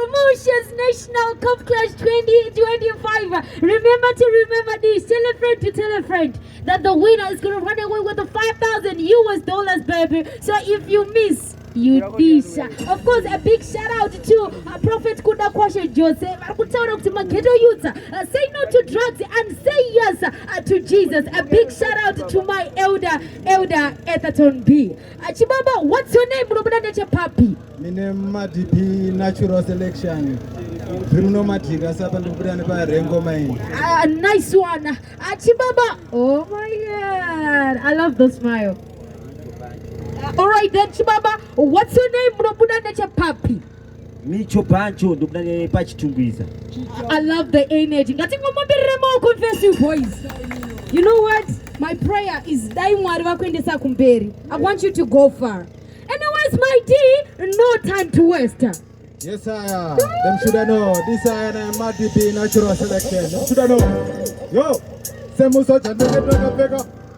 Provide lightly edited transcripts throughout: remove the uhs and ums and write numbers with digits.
Promotions National Cup Clash 2025. Remember this. Tell a friend to tell a friend that the winner is going to run away with the $5,000, baby. So if you miss, you dish. Of course, a big shout out to Prophet Kuda Kwashe Joseph. I could tell to my ghetto youth, say no to drugs and say yes to Jesus. A big shout out to my elder Ep8 B. Chibaba, what's your name, Brother Papi? My name Madipi Natural Selection. Bruno Matiga nice one. Chibaba. Oh my God, I love the smile. All right then, Chibaba, what's your name, Brother Papi? I love the energy. Confess you boys. You know what? My prayer is I want you to go far. Anyways, my D, no time to waste. Yes, sir. Them should I know. This is Madipi Natural Selection. Them should I know. Yo,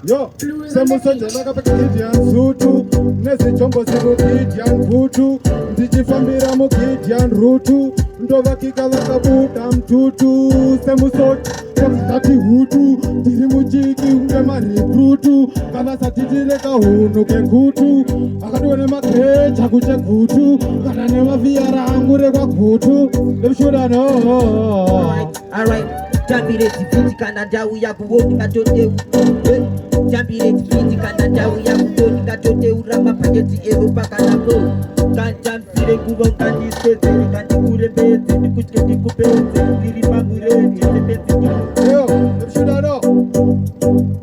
Yo, semusoja nakapeka Gideon Sutu Nesi chombo siku Gideon Kutu Ndijifambira mu Gideon Rutu Ndova kika wakabuta mtutu Semusoja Tati hutu Tiri mujiki ungemani brutu Kama satijileka hunu kenkutu Akaduwane makecha kuche kutu Kanane mafiara angure kwa kutu Them should I know. Alright Jambireti fiti kananda uya kuwoti katote Jambireti fiti kananda uya kuwoti katote urama pageti Europa kanabo Kanjamsire kuwa kandispete Kanjikure bete Nikuche nikupete Nirima mureti Yo, them should I know.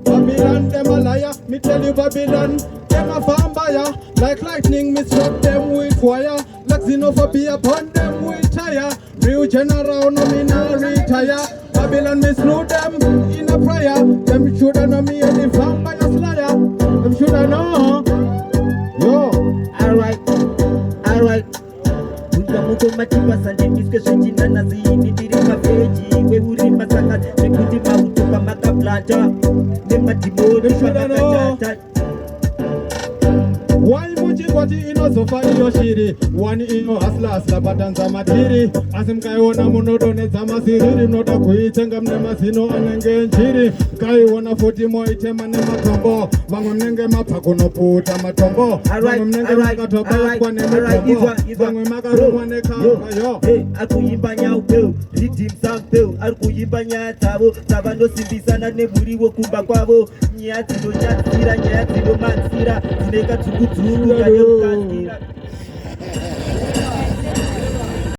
Babylon, them a liar. Me tell you Babylon, them a vampire. Like lightning, me struck them with fire. Like xenophobia upon them with tire. Real general, no me nah retire. Babylon, me slew them in a prayer. Them shoulda know me any vampire slayer. Them shoulda know. Yo, alright. Muko matipa sanje miske shijina na zini dirika veji we uri masaka nekuti mauto pamaka planta ne matibode pamaka why muji kwati ino sofa iyo shiri wani ino asla batanza matiri asimkaiona munodone zama siriri mnoda kuitenga mnema sino anenge nchiri kaiona futi mo itema ne matombo vangu mnenge mapakuno puta matombo vangu mnenge makatoba kwa ne matombo vangu makarumwa ne kamba yo akuyimba nyaupeu ridim sampeu akuyimba nyatabo tabando simbisana ne buriwo kumba kwabo nyatiro mansira zineka tukutu